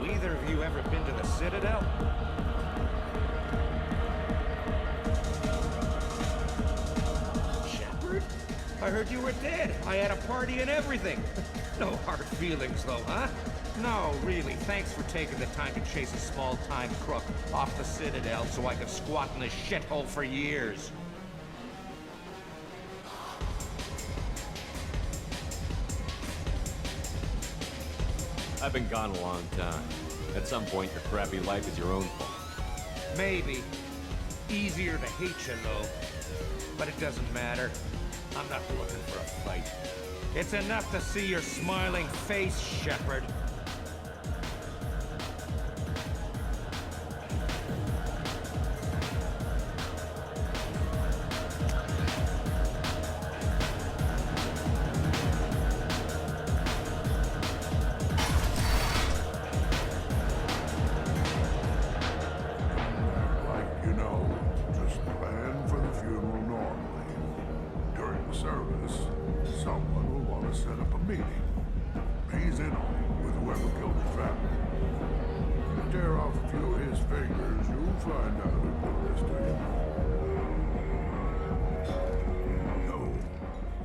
either of you ever been to the Citadel? Shepard? I heard you were dead. I had a party and everything. No hard feelings, though, huh? No, really. Thanks for taking the time to chase a small-time crook off the Citadel so I could squat in this shithole for years. I've been gone a long time. At some point, your crappy life is your own fault. Maybe. Easier to hate you, though. But it doesn't matter. I'm not looking for a fight. It's enough to see your smiling face, Shepard.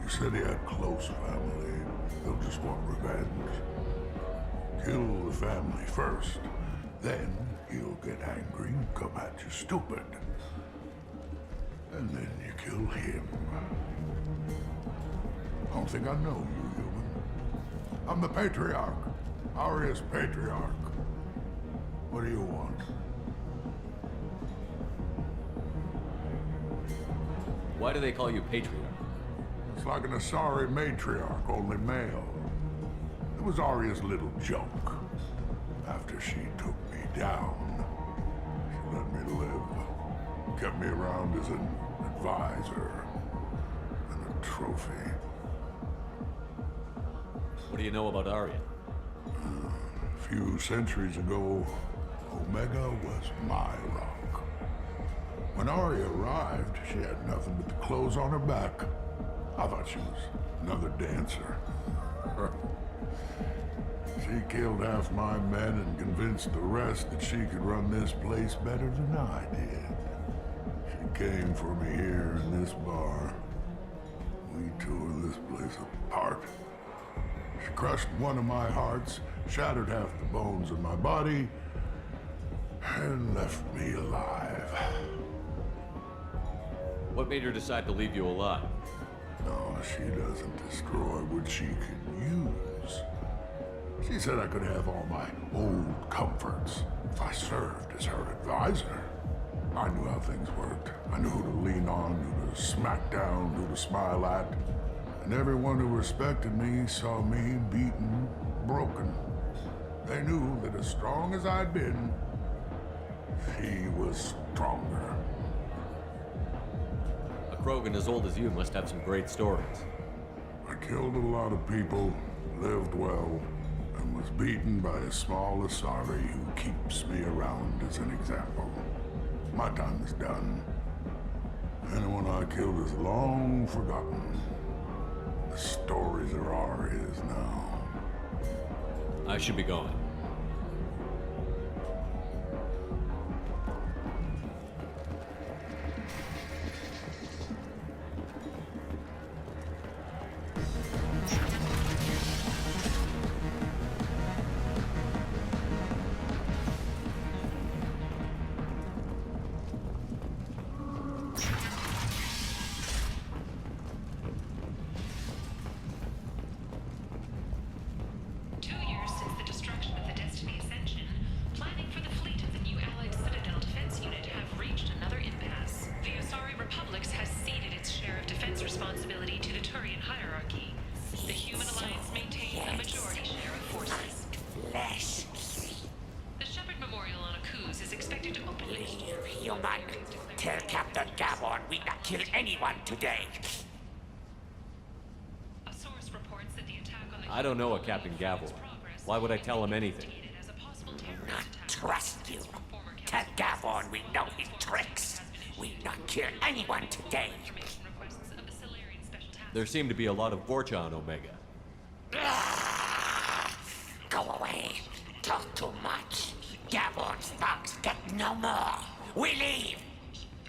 Said he had close family. They'll just want revenge. Kill the family first, then he'll get angry and come at you stupid. And then you kill him. I don't think I know you, human. I'm the Patriarch. Arius Patriarch. What do you want? Why do they call you Patriarch? It's like an Asari matriarch, only male. It was Arya's little joke. After she took me down, she let me live. Kept me around as an advisor and a trophy. What do you know about Arya? A few centuries ago, Omega was my rock. When Arya arrived, she had nothing but the clothes on her back. I thought she was another dancer. She killed half my men and convinced the rest that she could run this place better than I did. She came for me here in this bar. We tore this place apart. She crushed one of my hearts, shattered half the bones in my body, and left me alive. What made her decide to leave you alive? No, she doesn't destroy what she can use. She said I could have all my old comforts if I served as her advisor. I knew how things worked. I knew who to lean on, who to smack down, who to smile at. And everyone who respected me saw me beaten, broken. They knew that as strong as I'd been, she was stronger. A Krogan as old as you must have some great stories. I killed a lot of people, lived well, and was beaten by a small Asari who keeps me around as an example. My time is done. Anyone I killed is long forgotten. The stories are ours now. I should be going. Tell Captain Gavon we not kill anyone today. A source reports that the attack on the I don't know a Captain Gavon. Why would I tell him anything? Not trust you. Tell Gavon we know his tricks. We not kill anyone today. There seem to be a lot of Vorcha on Omega. Go away. Talk too much. No more. We leave.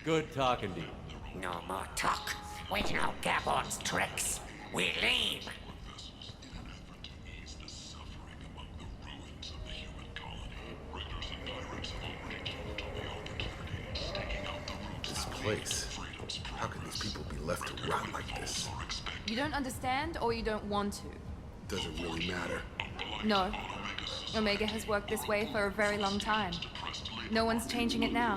Good talking to you. No more talk. We know Gabon's tricks. We leave. This place. How can these people be left to rot like this? You don't understand, or you don't want to? Doesn't really matter. No. Omega has worked this way for a very long time. No one's changing it now.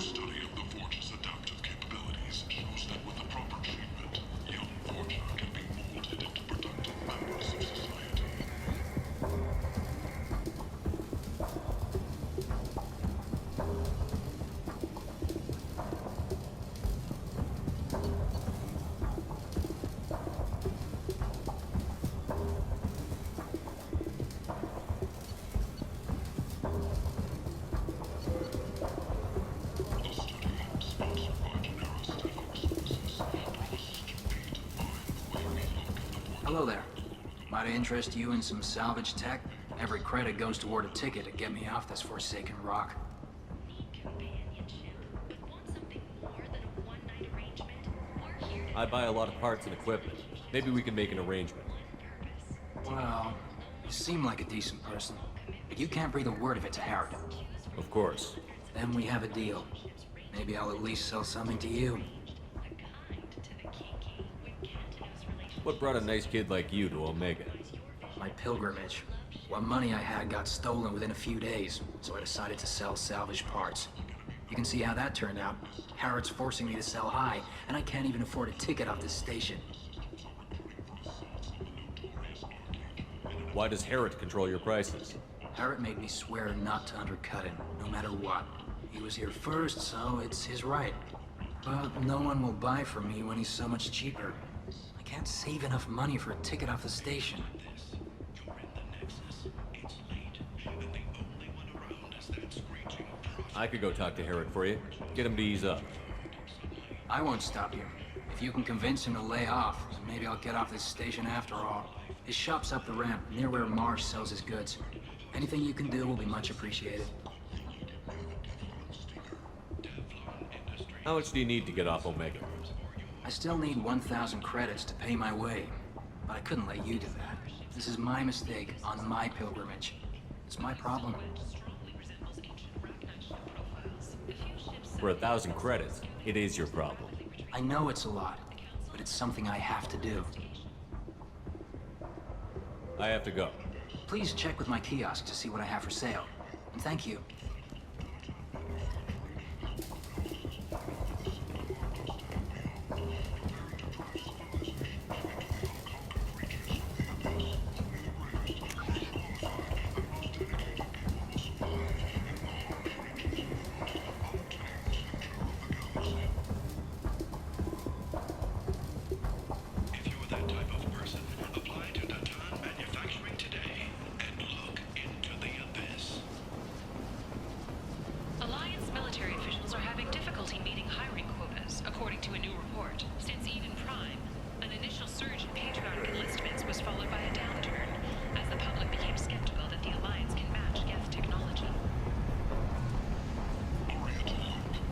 Hello there. Might I interest you in some salvage tech? Every credit goes toward a ticket to get me off this forsaken rock. I buy a lot of parts and equipment. Maybe we can make an arrangement. Well, you seem like a decent person, but you can't breathe a word of it to Harrod. Of course. Then we have a deal. Maybe I'll at least sell something to you. What brought a nice kid like you to Omega? My pilgrimage. What money I had got stolen within a few days, so I decided to sell salvage parts. You can see how that turned out. Harrod's forcing me to sell high, and I can't even afford a ticket off this station. Why does Harrod control your prices? Harrod made me swear not to undercut him, no matter what. He was here first, so it's his right. But no one will buy from me when he's so much cheaper. I can't save enough money for a ticket off the station. I could go talk to Harrod for you. Get him to ease up. I won't stop you. If you can convince him to lay off, maybe I'll get off this station after all. His shop's up the ramp, near where Marsh sells his goods. Anything you can do will be much appreciated. How much do you need to get off Omega? I still need 1,000 credits to pay my way, but I couldn't let you do that. This is my mistake on my pilgrimage. It's my problem. For 1,000 credits, it is your problem. I know it's a lot, but it's something I have to do. I have to go. Please check with my kiosk to see what I have for sale. And thank you. If you are that type of person, apply to Datan Manufacturing today and look into the abyss. Alliance military officials are having difficulty meeting hiring quotas, according to a new report. Since Eden Prime, an initial surge in patriotic enlistments was followed by a downturn, as the public became skeptical that the Alliance can match Geth technology.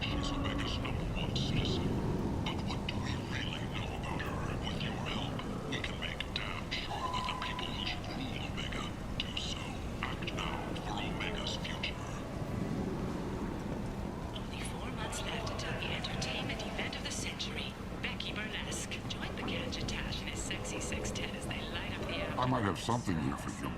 She's Omega's #1 citizen. But what do we really know about her? With your help, we can make damn sure that the people who should rule Omega do so. Act now for Omega's future. Only 4 months left until the entertainment event of the century. Becky Burlesque. Join the Gadgetash and his sexy sextet as they light up the air. I might have something here for you.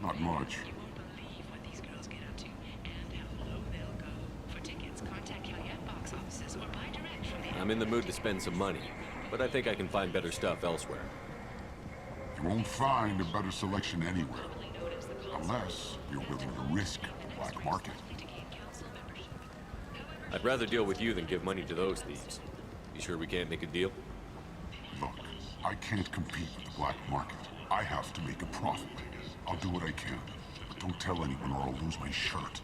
Not much. You won't believe what these girls get up to and how low they'll go. For tickets, contact Caillette box offices or buy direct from the I'm in the mood to spend some money, but I think I can find better stuff elsewhere. You won't find a better selection anywhere. Unless you're willing to risk the black market. I'd rather deal with you than give money to those thieves. You sure we can't make a deal? Look, I can't compete with the black market. I have to make a profit. I'll do what I can, but don't tell anyone or I'll lose my shirt.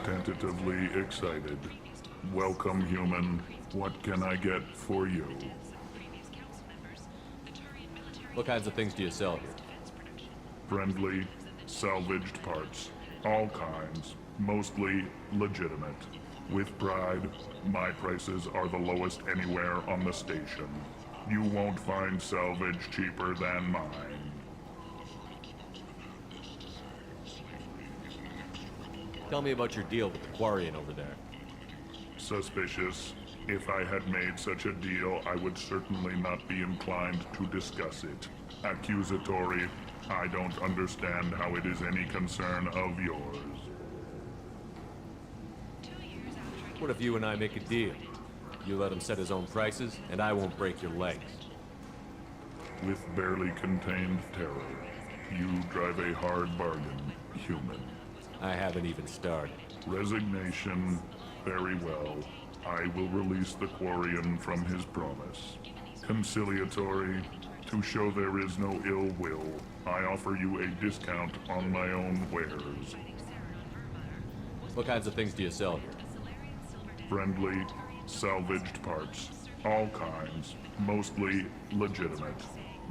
Tentatively excited. Welcome, human. What can I get for you? What kinds of things do you sell here? Friendly, salvaged parts. All kinds. Mostly legitimate. With pride, my prices are the lowest anywhere on the station. You won't find salvage cheaper than mine. Tell me about your deal with the Quarian over there. Suspicious. If I had made such a deal, I would certainly not be inclined to discuss it. Accusatory. I don't understand how it is any concern of yours. What if you and I make a deal? You let him set his own prices, and I won't break your legs. With barely contained terror, you drive a hard bargain, human. I haven't even started. Resignation. Very well. I will release the Quarian from his promise. Conciliatory. To show there is no ill will, I offer you a discount on my own wares. What kinds of things do you sell here? Friendly, salvaged parts. All kinds. Mostly legitimate.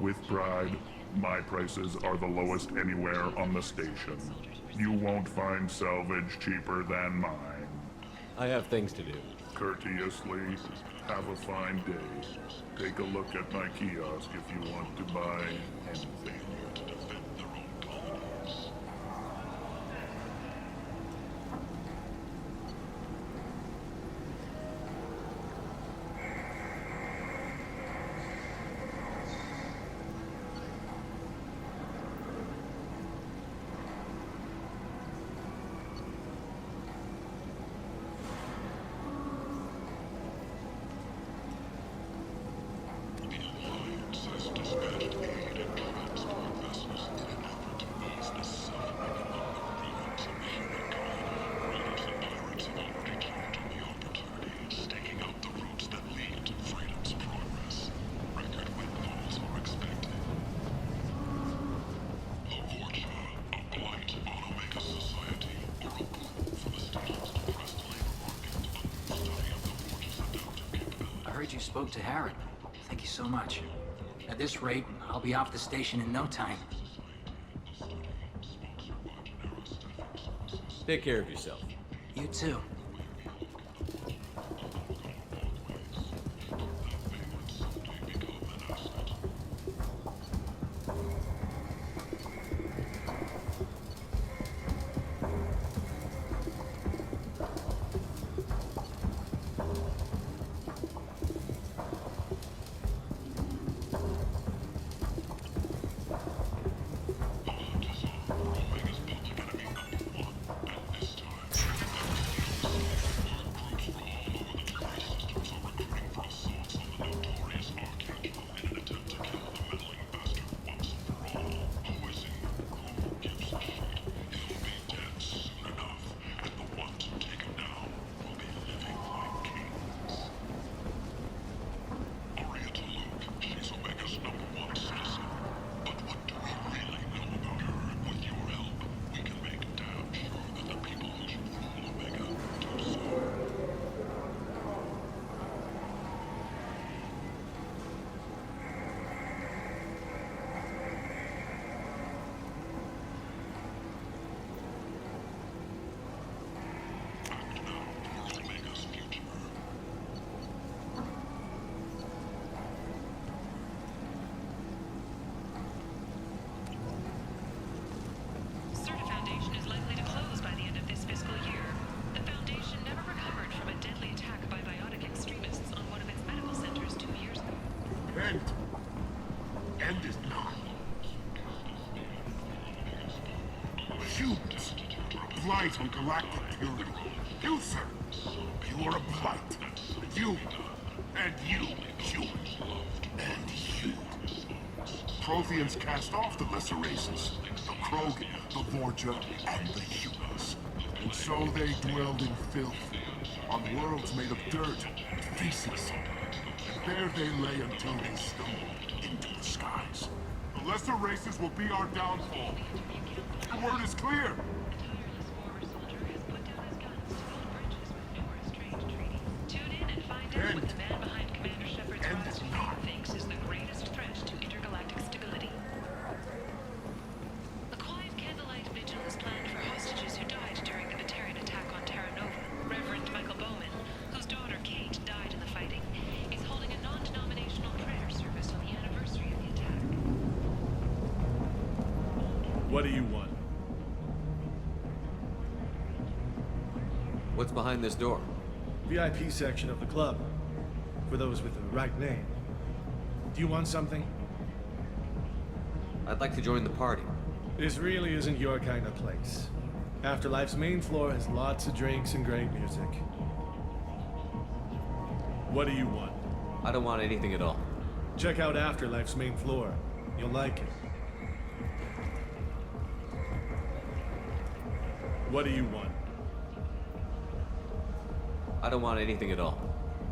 With pride, my prices are the lowest anywhere on the station. You won't find salvage cheaper than mine. I have things to do. Courteously, have a fine day. Take a look at my kiosk if you want to buy anything. You spoke to Harrod. Thank you so much. At this rate, I'll be off the station in no time. Take care of yourself. You too. End is not. Humans, blight on galactic purity. You, sir, you are a blight. You, and you, human, and you. Protheans cast off the lesser races, the Krogan, the Vorja, and the humans. And so they dwelled in filth, on worlds made of dirt and feces. And there they lay until they stumbled into the skies. The lesser races will be our downfall. The word is clear. What do you want? What's behind this door? VIP section of the club. For those with the right name. Do you want something? I'd like to join the party. This really isn't your kind of place. Afterlife's main floor has lots of drinks and great music. What do you want? I don't want anything at all. Check out Afterlife's main floor. You'll like it. What do you want? I don't want anything at all.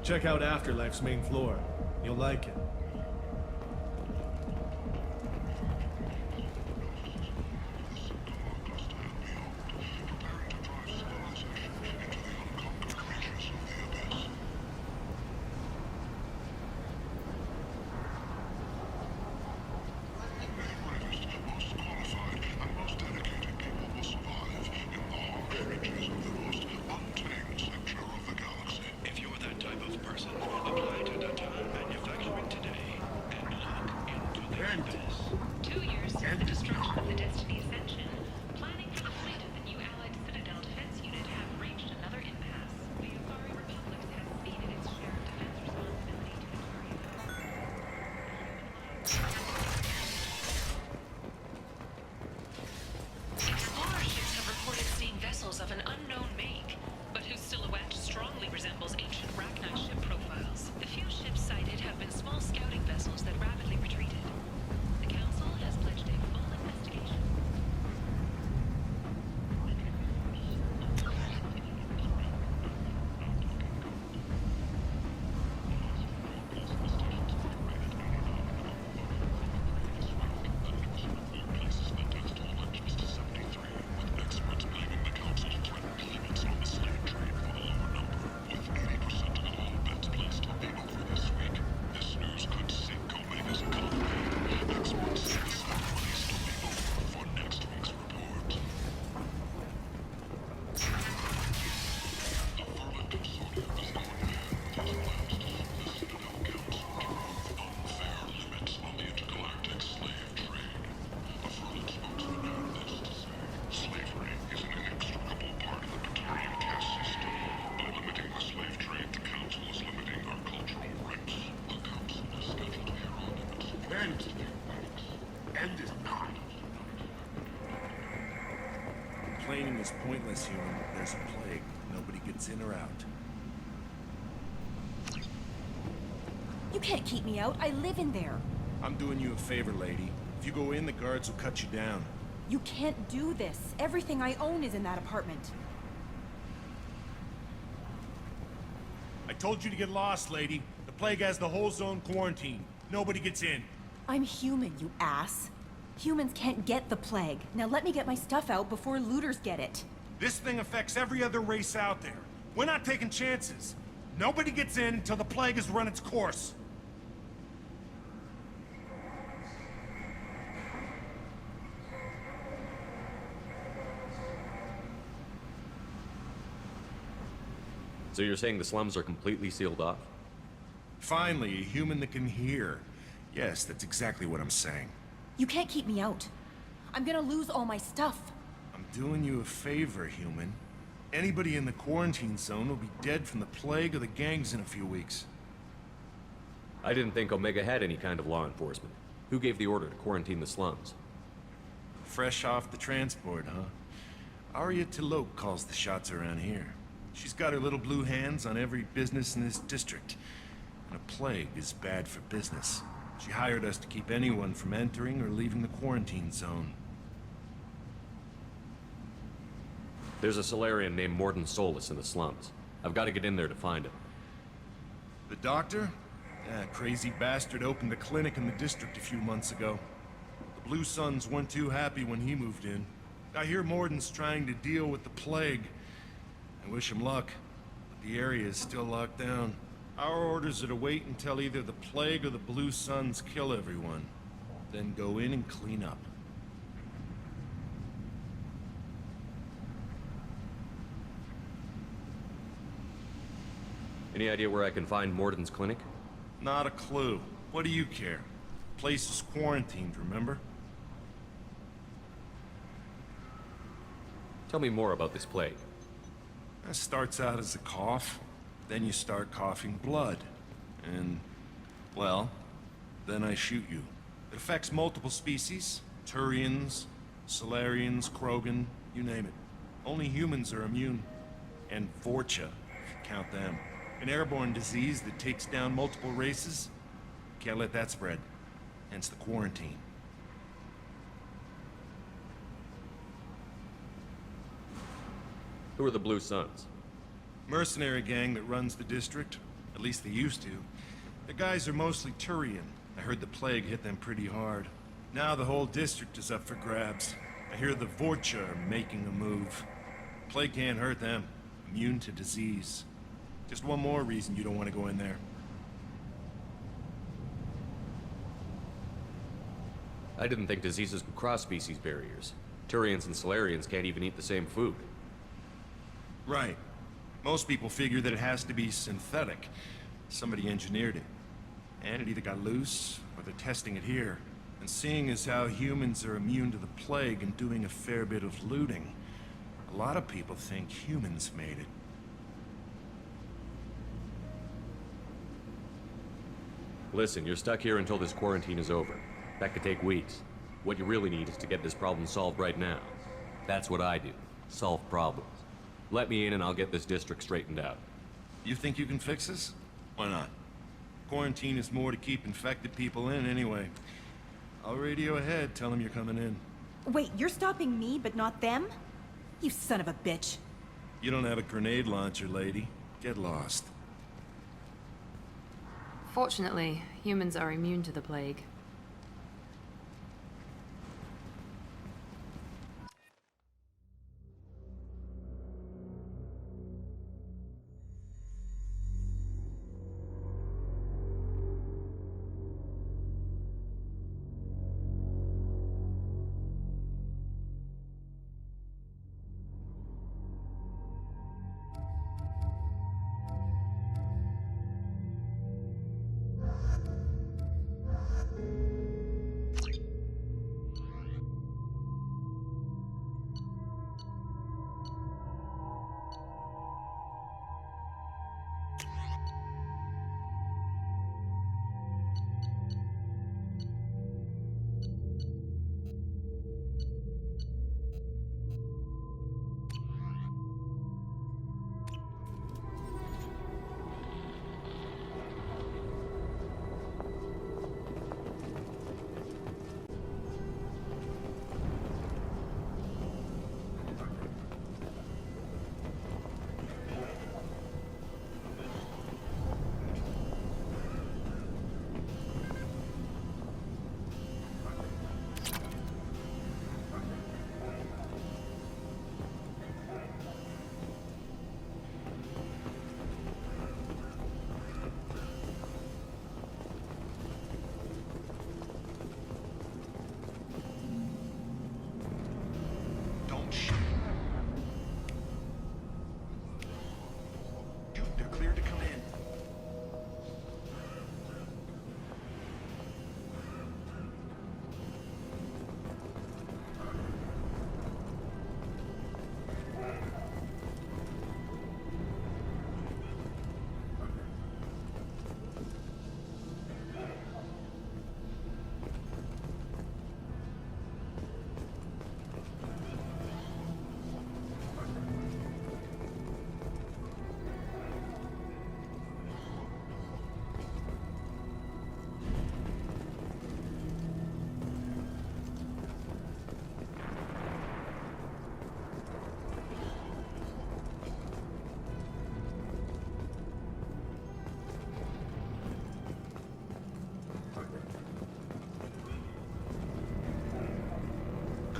Check out Afterlife's main floor. You'll like it. If you're that type of person, apply to Datan Manufacturing today and look into the abyss. 2 years since the destruction of the Destiny Ascension, planning for the fleet of the new Allied Citadel Defense Unit have reached another impasse. The Asari Republic has ceded its share of defense responsibility to Victoria. Explorer ships have reported seeing vessels of an unknown make, but whose silhouette strongly resembles ancient Rachni ship profiles. The few ships sighted have been small scouting vessels that rapidly retreated. The Council has pledged a full investigation. End is not. Complaining is pointless here. There's a plague. Nobody gets in or out. You can't keep me out. I live in there. I'm doing you a favor, lady. If you go in, the guards will cut you down. You can't do this. Everything I own is in that apartment. I told you to get lost, lady. The plague has the whole zone quarantined. Nobody gets in. I'm human, you ass. Humans can't get the plague. Now let me get my stuff out before looters get it. This thing affects every other race out there. We're not taking chances. Nobody gets in until the plague has run its course. So you're saying the slums are completely sealed off? Finally, a human that can hear. Yes, that's exactly what I'm saying. You can't keep me out. I'm gonna lose all my stuff. I'm doing you a favor, human. Anybody in the quarantine zone will be dead from the plague or the gangs in a few weeks. I didn't think Omega had any kind of law enforcement. Who gave the order to quarantine the slums? Fresh off the transport, huh? Arya T'Loak calls the shots around here. She's got her little blue hands on every business in this district. And a plague is bad for business. She hired us to keep anyone from entering or leaving the quarantine zone. There's a Solarian named Mordin Solus in the slums. I've got to get in there to find him. The doctor? That crazy bastard opened a clinic in the district a few months ago. The Blue Suns weren't too happy when he moved in. I hear Mordin's trying to deal with the plague. I wish him luck, but the area is still locked down. Our orders are to wait until either the plague or the Blue Suns kill everyone. Then go in and clean up. Any idea where I can find Mordin's clinic? Not a clue. What do you care? Place is quarantined, remember? Tell me more about this plague. It starts out as a cough, then you start coughing blood. And, well, then I shoot you. It affects multiple species. Turians, Solarians, Krogan, you name it. Only humans are immune. And Vorcha, if you count them. An airborne disease that takes down multiple races. Can't let that spread. Hence the quarantine. Who are the Blue Suns? Mercenary gang that runs the district. At least they used to. The guys are mostly Turian. I heard the plague hit them pretty hard. Now the whole district is up for grabs. I hear the Vorcha are making a move. Plague can't hurt them. Immune to disease. Just one more reason you don't want to go in there. I didn't think diseases could cross species barriers. Turians and Solarians can't even eat the same food. Right. Most people figure that it has to be synthetic. Somebody engineered it. And it either got loose, or they're testing it here. And seeing as how humans are immune to the plague and doing a fair bit of looting, a lot of people think humans made it. Listen, you're stuck here until this quarantine is over. That could take weeks. What you really need is to get this problem solved right now. That's what I do. Solve problems. Let me in and I'll get this district straightened out. You think you can fix this? Why not? Quarantine is more to keep infected people in anyway. I'll radio ahead, tell them you're coming in. Wait, you're stopping me, but not them? You son of a bitch. You don't have a grenade launcher, lady. Get lost. Fortunately, humans are immune to the plague.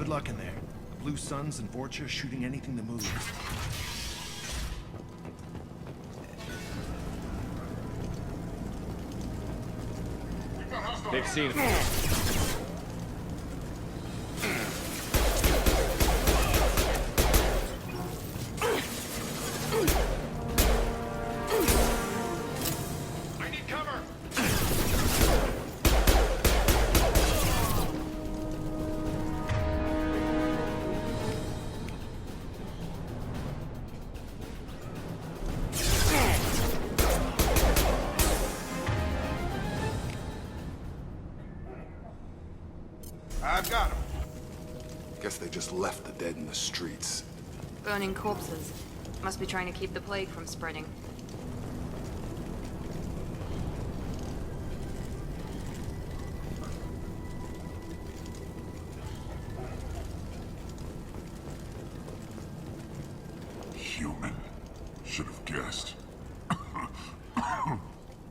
Good luck in there. The Blue Suns and Vorcha shooting anything that moves. They've seen it. I've got him. Guess they just left the dead in the streets. Burning corpses. Must be trying to keep the plague from spreading. Human. Should have guessed.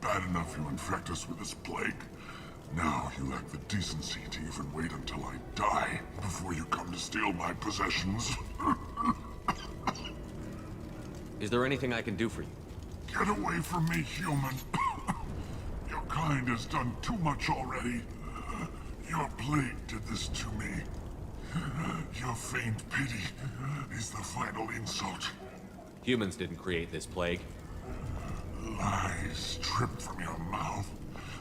Bad enough you infect us with this plague. Now you lack the decency to even wait until I die before you come to steal my possessions. Is there anything I can do for you? Get away from me, human. Your kind has done too much already. Your plague did this to me. Your feigned pity is the final insult. Humans didn't create this plague. Lies drip from your mouth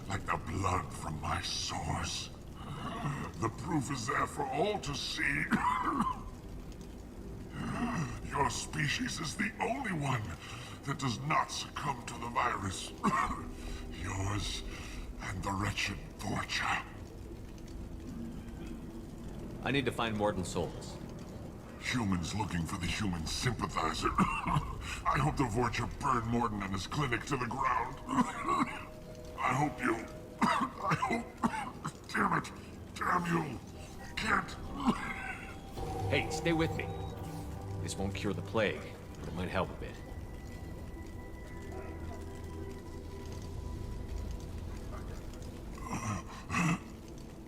like the blood from my sores. The proof is there for all to see. Your species is the only one that does not succumb to the virus. Yours and the wretched Vorcha. I need to find Mordin Solus. Humans looking for the human sympathizer. I hope the Vorcha burn Mordin and his clinic to the ground. I hope you... I hope... Damn it. Damn you. Can't... Hey, stay with me. This won't cure the plague, but it might help a bit.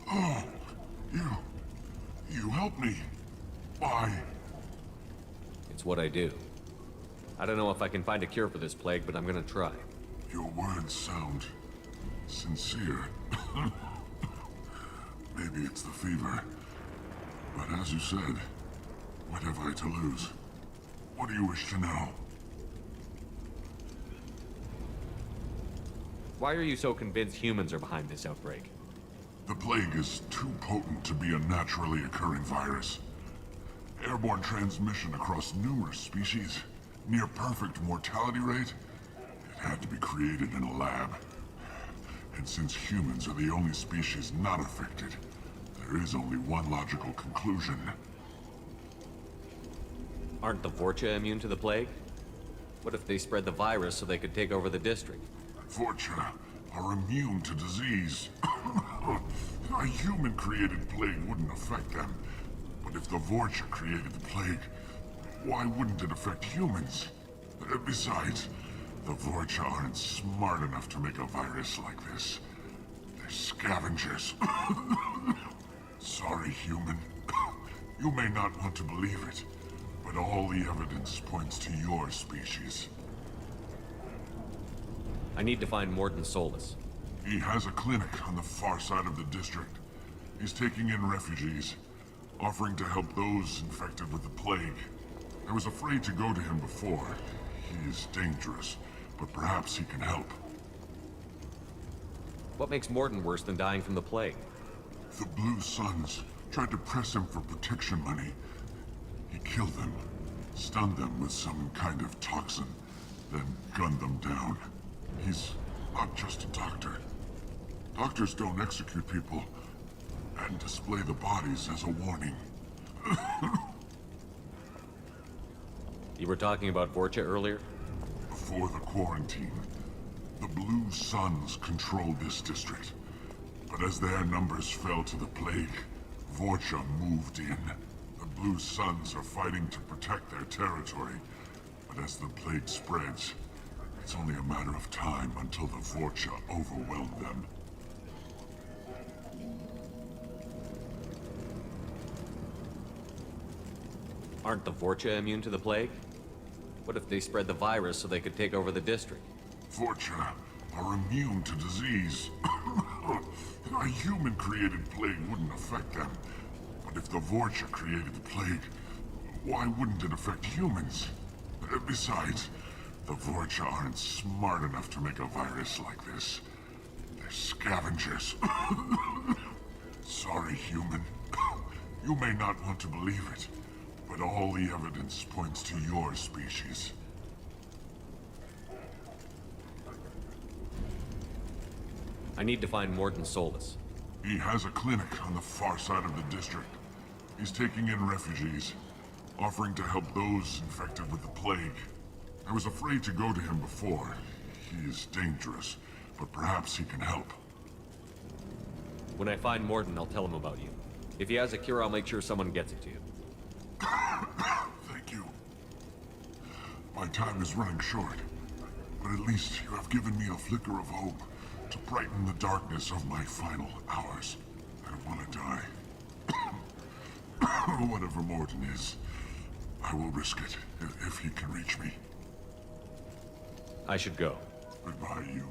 Oh, you helped me. Why? It's what I do. I don't know if I can find a cure for this plague, but I'm gonna try. Your words sound sincere. Maybe it's the fever. But as you said, what have I to lose? What do you wish to know? Why are you so convinced humans are behind this outbreak? The plague is too potent to be a naturally occurring virus. Airborne transmission across numerous species, near perfect mortality rate. It had to be created in a lab. And since humans are the only species not affected, there is only one logical conclusion. Aren't the Vorcha immune to the plague? What if they spread the virus so they could take over the district? Vorcha are immune to disease. A human-created plague wouldn't affect them. But if the Vorcha created the plague, why wouldn't it affect humans? Besides, the Vorcha aren't smart enough to make a virus like this. They're scavengers. Sorry, human. You may not want to believe it, but all the evidence points to your species. I need to find Mordin Solus. He has a clinic on the far side of the district. He's taking in refugees, offering to help those infected with the plague. I was afraid to go to him before. He is dangerous, but perhaps he can help. What makes Mordin worse than dying from the plague? The Blue Suns tried to press him for protection money. He killed them, stunned them with some kind of toxin, then gunned them down. He's not just a doctor. Doctors don't execute people and display the bodies as a warning. You were talking about Vorcha earlier? Before the quarantine, the Blue Suns controlled this district. But as their numbers fell to the plague, Vorcha moved in. The Blue Suns are fighting to protect their territory. But as the plague spreads, it's only a matter of time until the Vorcha overwhelm them. Aren't the Vorcha immune to the plague? What if they spread the virus so they could take over the district? Vorcha are immune to disease. A human-created plague wouldn't affect them. But if the Vorcha created the plague, why wouldn't it affect humans? Besides, the Vorcha aren't smart enough to make a virus like this. They're scavengers. Sorry, human. You may not want to believe it, but all the evidence points to your species. I need to find Mordin Solus. He has a clinic on the far side of the district. He's taking in refugees, offering to help those infected with the plague. I was afraid to go to him before. He is dangerous, but perhaps he can help. When I find Mordin, I'll tell him about you. If he has a cure, I'll make sure someone gets it to you. Thank you. My time is running short, but at least you have given me a flicker of hope to brighten the darkness of my final hours. I don't want to die. Whatever Mordin is, I will risk it if he can reach me. I should go. Goodbye, human.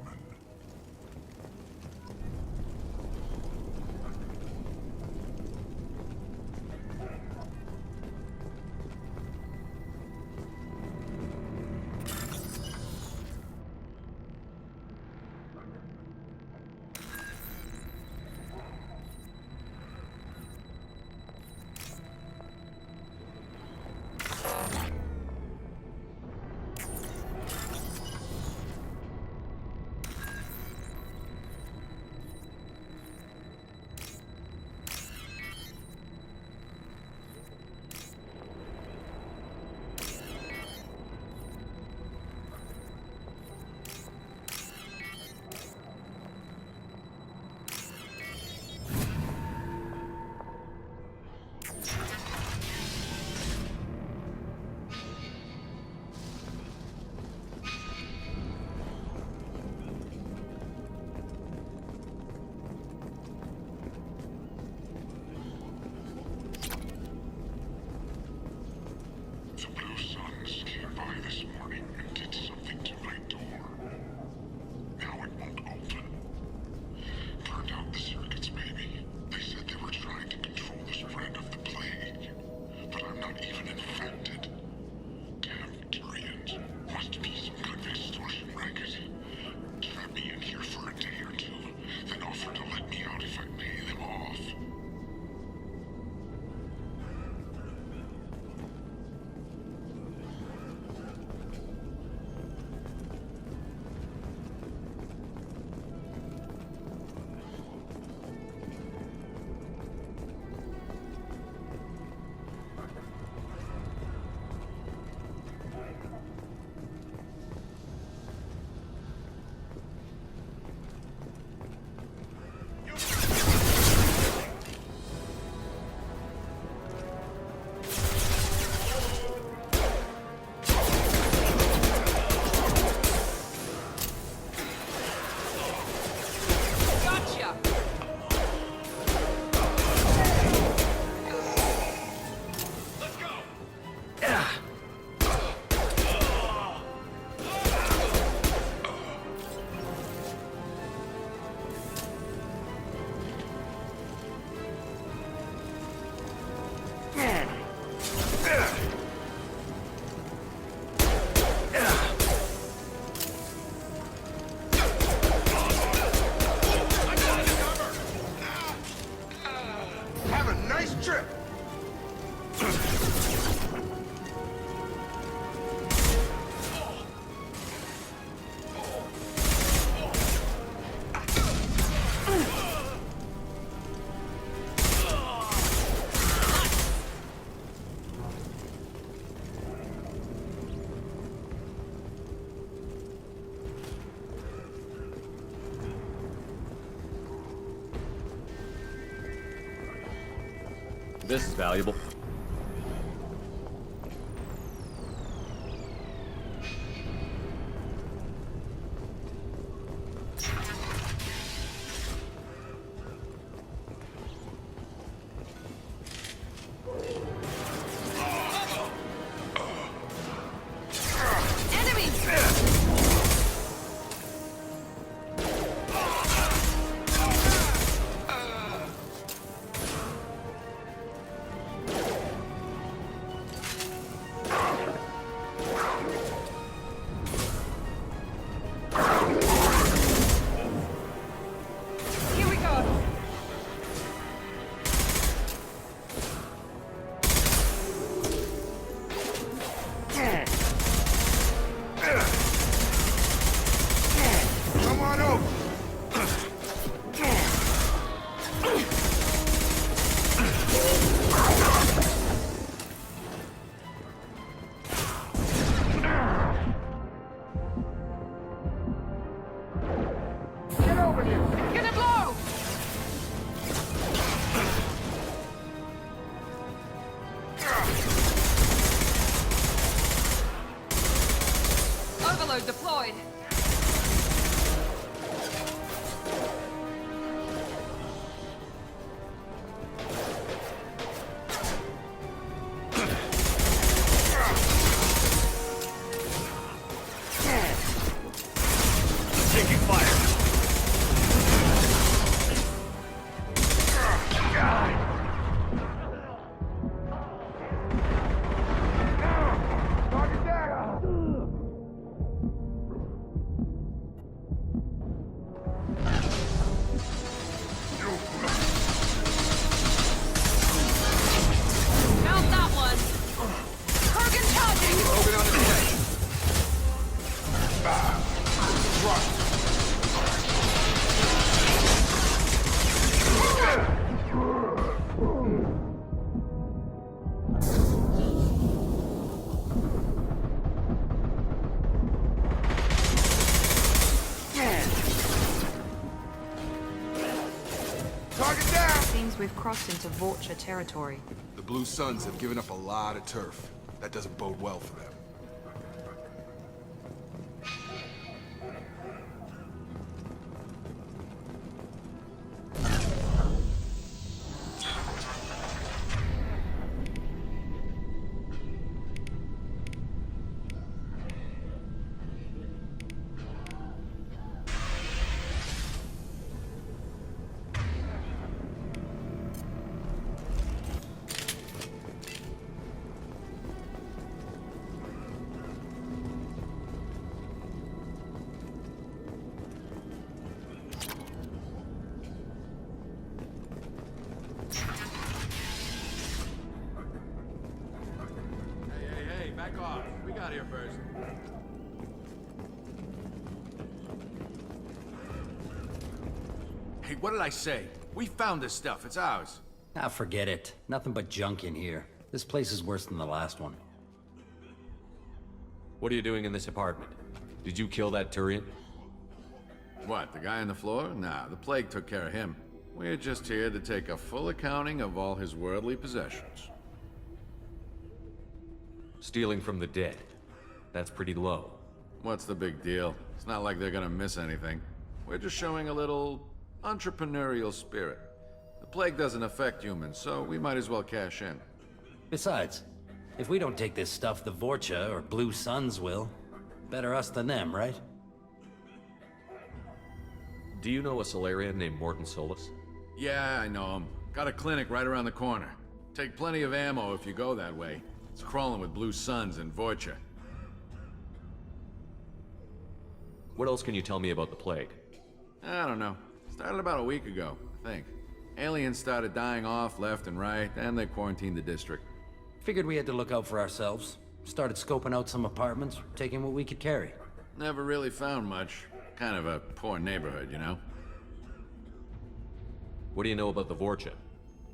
This is valuable. overload deployed. Taking fire. Found that one. Kurgan charging. Open on its head. Target down! Seems we've crossed into Vorcha territory. The Blue Suns have given up a lot of turf. That doesn't bode well for them. Hey, back off. We got here first. Hey, what did I say? We found this stuff. It's ours. Ah, forget it. Nothing but junk in here. This place is worse than the last one. What are you doing in this apartment? Did you kill that Turian? What, the guy on the floor? Nah, the plague took care of him. We're just here to take a full accounting of all his worldly possessions. Stealing from the dead. That's pretty low. What's the big deal? It's not like they're gonna miss anything. We're just showing a little entrepreneurial spirit. The plague doesn't affect humans, so we might as well cash in. Besides, if we don't take this stuff, the Vorcha or Blue Suns will. Better us than them, right? Do you know a Solarian named Morton Solus? Yeah, I know him. Got a clinic right around the corner. Take plenty of ammo if you go that way. It's crawling with Blue Suns and Vorcha. What else can you tell me about the plague? I don't know. Started about a week ago, I think. Aliens started dying off left and right, and they quarantined the district. Figured we had to look out for ourselves. Started scoping out some apartments, taking what we could carry. Never really found much. Kind of a poor neighborhood, you know? What do you know about the Vorcha?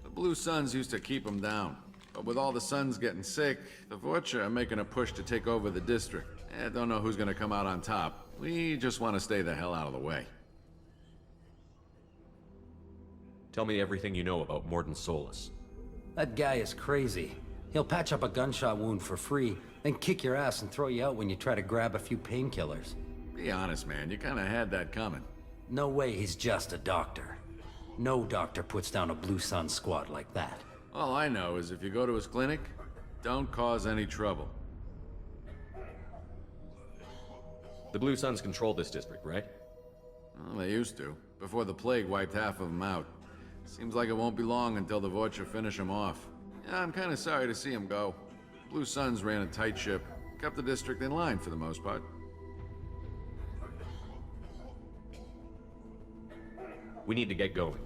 The Blue Suns used to keep them down. But with all the Suns getting sick, the Vorcha are making a push to take over the district. I don't know who's gonna come out on top. We just want to stay the hell out of the way. Tell me everything you know about Morton Solus. That guy is crazy. He'll patch up a gunshot wound for free, then kick your ass and throw you out when you try to grab a few painkillers. Be honest, man. You kind of had that coming. No way he's just a doctor. No doctor puts down a Blue Sun squad like that. All I know is if you go to his clinic, don't cause any trouble. The Blue Suns control this district, right? Well, they used to, before the plague wiped half of them out. Seems like it won't be long until the Vorcha finish them off. Yeah, I'm kind of sorry to see them go. Blue Suns ran a tight ship, kept the district in line for the most part. We need to get going.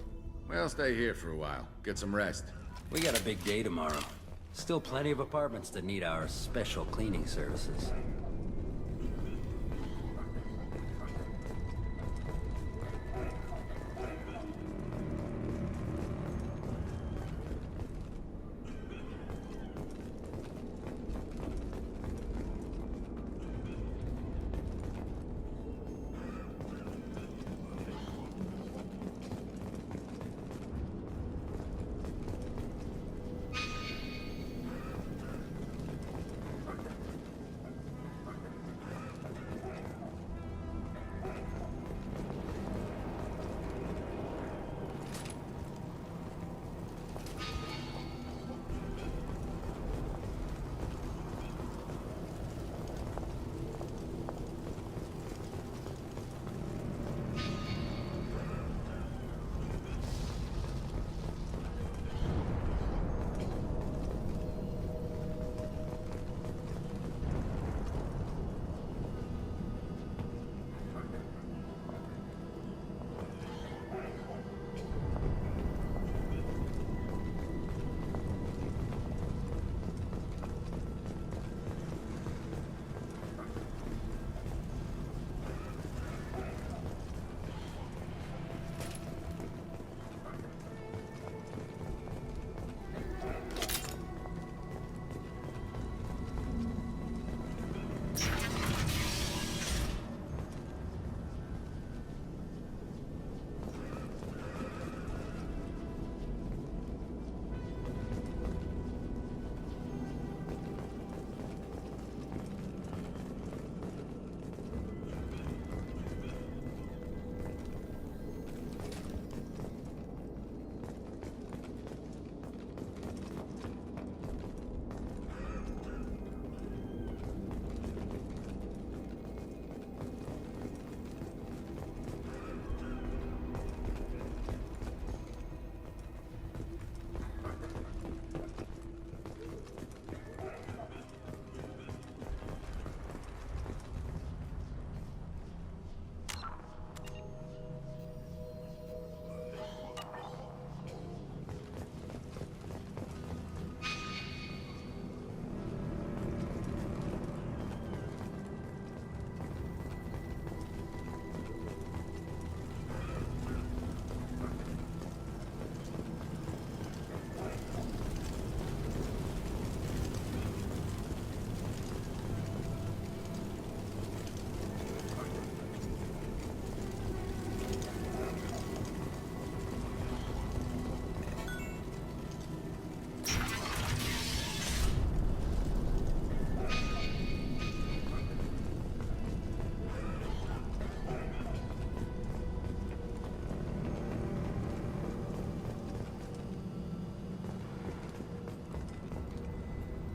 Well, stay here for a while. Get some rest. We got a big day tomorrow. Still plenty of apartments that need our special cleaning services.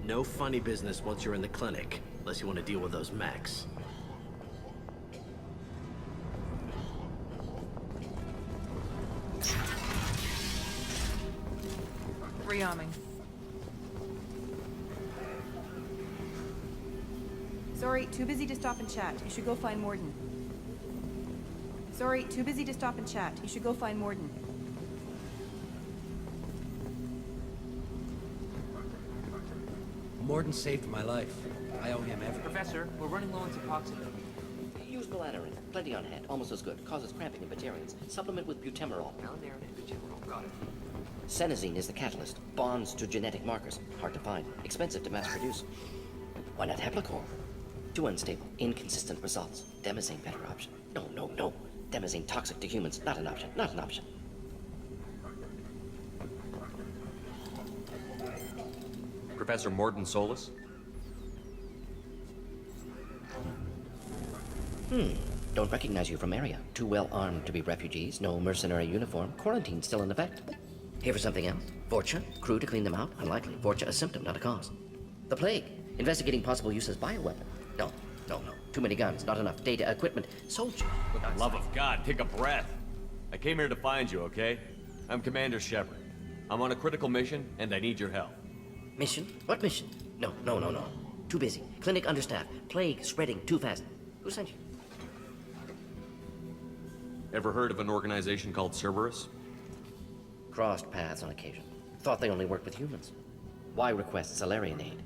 No funny business once you're in the clinic, unless you want to deal with those mechs. Rearming. Sorry, too busy to stop and chat. You should go find Morden. Sorry, too busy to stop and chat. You should go find Morden. Morden saved my life. I owe him everything. Professor, we're running low on Suboxone. Use Balanarin. Plenty on hand. Almost as good. Causes cramping in Batarians. Supplement with butemerol. Balanarin and butemerol. Got it. Senesine is the catalyst. Bonds to genetic markers. Hard to find. Expensive to mass produce. Why not Heplicor? Too unstable. Inconsistent results. Demazine better option. No. Demazine toxic to humans. Not an option. Not an option. Professor Morden Solis? Don't recognize you from area. Too well armed to be refugees. No mercenary uniform. Quarantine still in effect. Here for something else? Vorcha? Crew to clean them out? Unlikely. Vorcha a symptom, not a cause. The plague. Investigating possible use as bioweapon. No. Too many guns, not enough data, equipment. Soldier. For the love of God, take a breath. I came here to find you, okay? I'm Commander Shepard. I'm on a critical mission, and I need your help. Mission? What mission? No. Too busy. Clinic understaffed. Plague spreading too fast. Who sent you? Ever heard of an organization called Cerberus? Crossed paths on occasion. Thought they only worked with humans. Why request Salarian aid?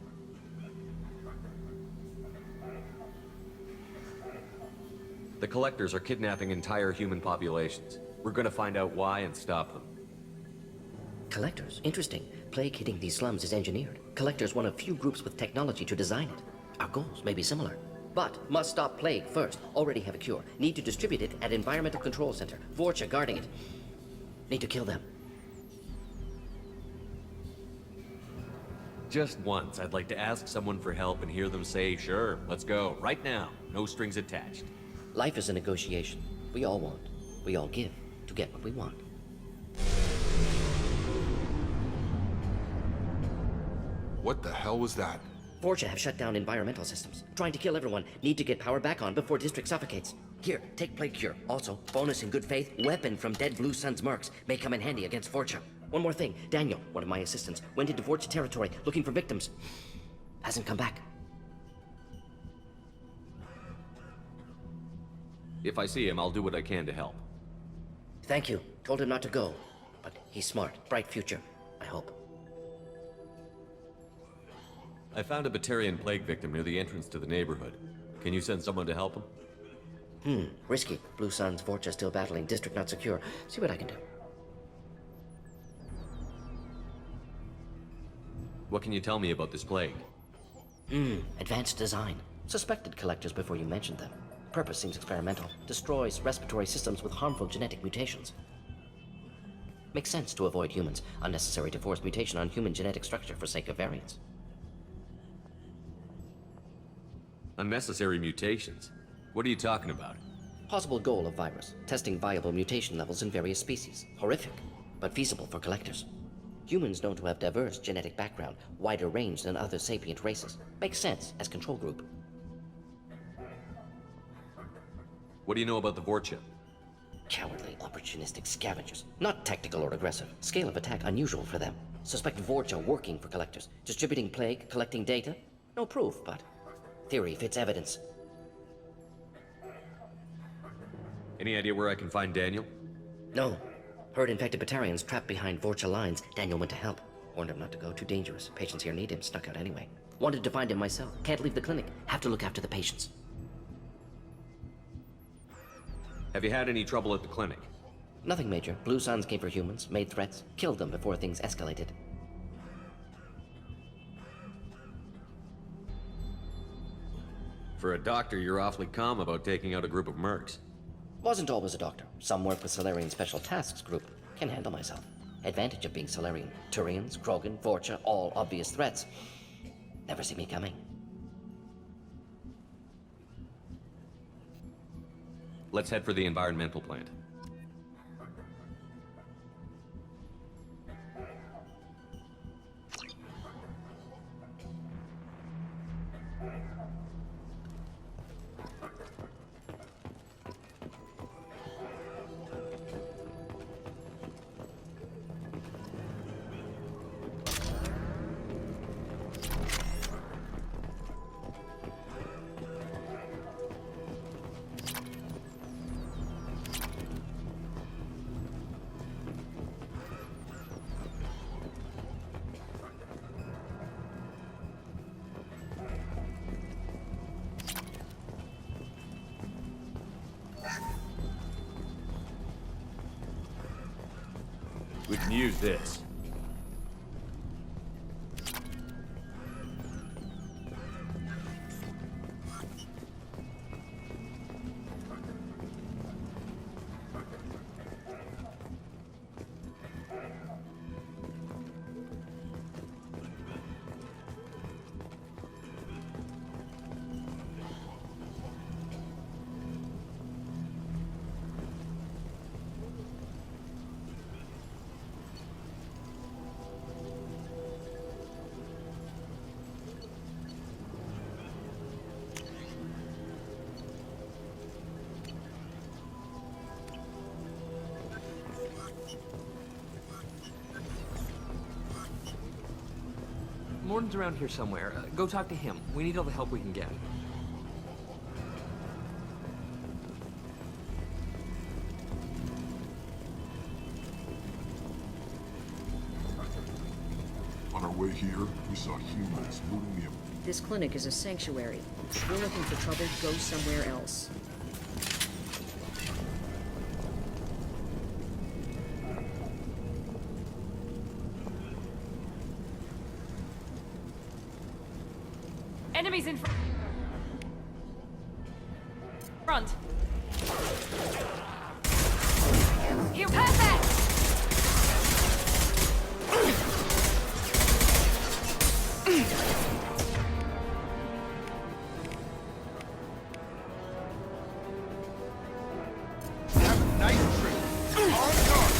The Collectors are kidnapping entire human populations. We're gonna find out why and stop them. Collectors? Interesting. Plague hitting these slums is engineered. Collectors one of few groups with technology to design it. Our goals may be similar. But must stop plague first. Already have a cure. Need to distribute it at Environmental Control Center. Vorcha guarding it. Need to kill them. Just once, I'd like to ask someone for help and hear them say, sure, let's go, right now. No strings attached. Life is a negotiation. We all want. We all give to get what we want. What the hell was that? Vorcha have shut down environmental systems. Trying to kill everyone. Need to get power back on before district suffocates. Here, take plague cure. Also, bonus in good faith, weapon from dead Blue Sun's mercs. May come in handy against Vorcha. One more thing. Daniel, one of my assistants, went into Vorcha territory looking for victims. Hasn't come back. If I see him, I'll do what I can to help. Thank you. Told him not to go. But he's smart. Bright future. I hope. I found a Batarian plague victim near the entrance to the neighborhood. Can you send someone to help him? Risky. Blue Sun's Vorcha still battling. District not secure. See what I can do. What can you tell me about this plague? Advanced design. Suspected Collectors before you mentioned them. Purpose seems experimental. Destroys respiratory systems with harmful genetic mutations. Makes sense to avoid humans. Unnecessary to force mutation on human genetic structure for sake of variants. Unnecessary mutations? What are you talking about? Possible goal of virus. Testing viable mutation levels in various species. Horrific, but feasible for Collectors. Humans known to have diverse genetic background, wider range than other sapient races. Makes sense as control group. What do you know about the Vorcha? Cowardly, opportunistic scavengers. Not tactical or aggressive. Scale of attack unusual for them. Suspect Vorcha working for Collectors. Distributing plague, collecting data. No proof, but theory fits evidence. Any idea where I can find Daniel? No. Heard infected Batarians trapped behind Vorcha lines. Daniel went to help. Warned him not to go. Too dangerous. Patients here need him. Snuck out anyway. Wanted to find him myself. Can't leave the clinic. Have to look after the patients. Have you had any trouble at the clinic? Nothing major. Blue Suns came for humans, made threats, killed them before things escalated. For a doctor, you're awfully calm about taking out a group of mercs. Wasn't always a doctor. Some work with Salarian Special Tasks Group. Can handle myself. Advantage of being Salarian. Turians, Krogan, Vorcha, all obvious threats. Never see me coming. Let's head for the environmental plant. We can use this. Morden's around here somewhere. Go talk to him. We need all the help we can get. On our way here, we saw humans looting the... This clinic is a sanctuary. If you're looking for trouble, go somewhere else. Enemies in front. Here, perfect! Have a nice trip. On guard.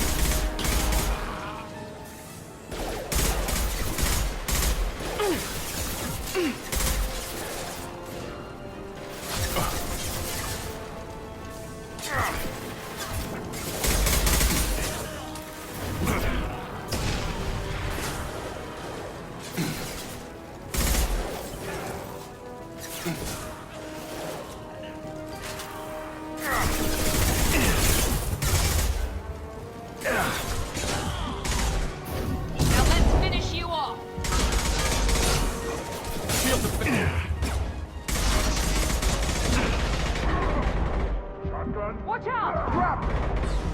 Now let's finish you off. Watch out! Drop it!